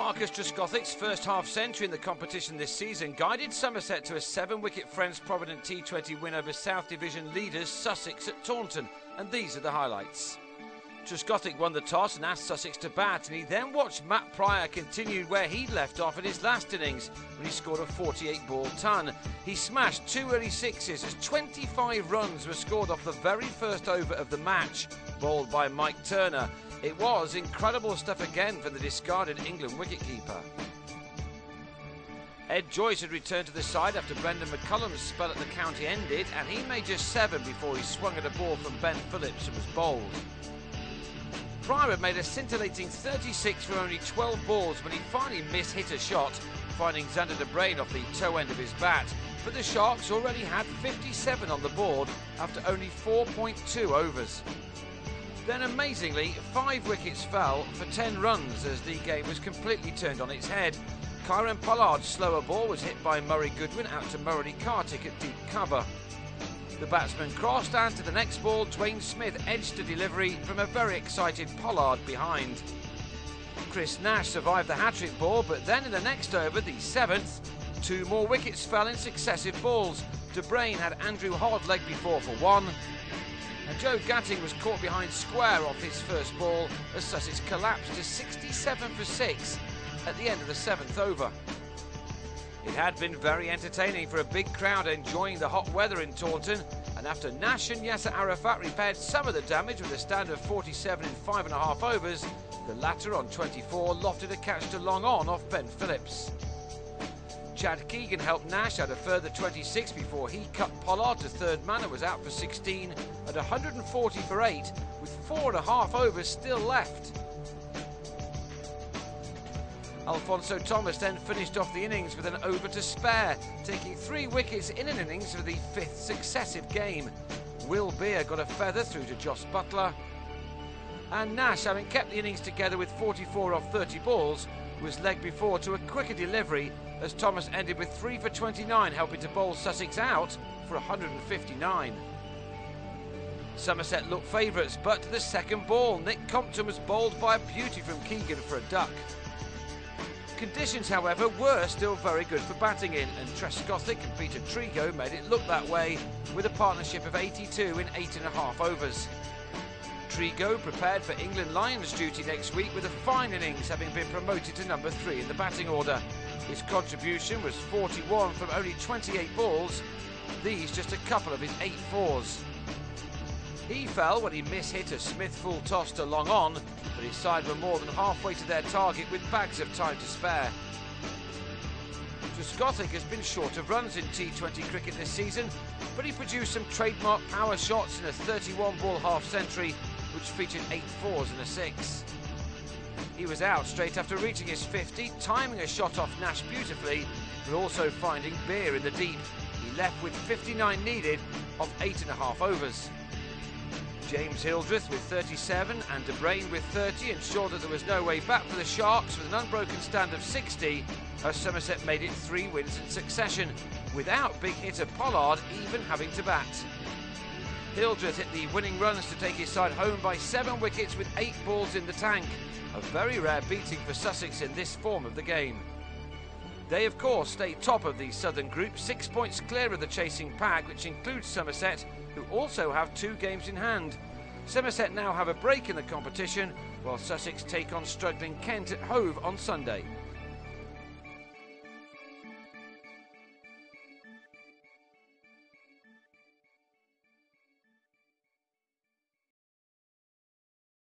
Marcus Trescothick's first half century in the competition this season guided Somerset to a 7-wicket Friends Provident T20 win over South Division leaders Sussex at Taunton, and these are the highlights. Trescothick won the toss and asked Sussex to bat, and he then watched Matt Pryor continue where he'd left off in his last innings when he scored a 48-ball ton. He smashed 2 early sixes as 25 runs were scored off the very first over of the match, bowled by Mike Turner. It was incredible stuff again for the discarded England wicketkeeper. Ed Joyce had returned to the side after Brendan McCullum's spell at the county ended, and he made just 7 before he swung at a ball from Ben Phillips and was bowled. Pryor had made a scintillating 36 from only 12 balls when he finally mishit a shot, finding Xander de Bruyne off the toe end of his bat. But the Sharks already had 57 on the board after only 4.2 overs. Then amazingly, 5 wickets fell for 10 runs as the game was completely turned on its head. Kieran Pollard's slower ball was hit by Murray Goodwin out to Murray Kartik at deep cover. The batsman crossed, and to the next ball, Dwayne Smith edged a delivery from a very excited Pollard behind. Chris Nash survived the hat-trick ball, but then in the next over, the 7th, 2 more wickets fell in successive balls. De Bruyne had Andrew Hodd leg before for 1, and Joe Gatting was caught behind square off his first ball as Sussex collapsed to 67 for 6 at the end of the 7th over. It had been very entertaining for a big crowd enjoying the hot weather in Taunton, and after Nash and Yasser Arafat repaired some of the damage with a stand of 47 in 5.5 overs, the latter on 24 lofted a catch to long on off Ben Phillips. Chad Keegan helped Nash add a further 26 before he cut Pollard to third man and was out for 16 at 140 for 8 with 4.5 overs still left. Alfonso Thomas then finished off the innings with an over to spare, taking 3 wickets in an innings for the 5th successive game. Will Beer got a feather through to Joss Butler, and Nash, having kept the innings together with 44 off 30 balls, was legged before to a quicker delivery as Thomas ended with 3 for 29, helping to bowl Sussex out for 159. Somerset looked favourites, but to the second ball, Nick Compton was bowled by a beauty from Keegan for a duck. Conditions, however, were still very good for batting in, and Trescothick and Peter Trigo made it look that way with a partnership of 82 in 8.5 overs. Trigo prepared for England Lions duty next week with a fine innings, having been promoted to number 3 in the batting order. His contribution was 41 from only 28 balls, these just a couple of his 8 fours. He fell when he mishit a Smith full toss to long on, but his side were more than halfway to their target with bags of time to spare. Trescothick has been short of runs in T20 cricket this season, but he produced some trademark power shots in a 31-ball half-century, which featured 8 fours and a 6. He was out straight after reaching his 50, timing a shot off Nash beautifully, but also finding Beer in the deep. He left with 59 needed of 8.5 overs. James Hildreth with 37 and De Bruyne with 30 ensured that there was no way back for the Sharks with an unbroken stand of 60 as Somerset made it 3 wins in succession without big hitter Pollard even having to bat. Hildreth hit the winning runs to take his side home by 7 wickets with 8 balls in the tank, a very rare beating for Sussex in this form of the game. They of course stay top of the Southern Group, 6 points clear of the chasing pack, which includes Somerset, who also have 2 games in hand. Somerset now have a break in the competition, while Sussex take on struggling Kent at Hove on Sunday.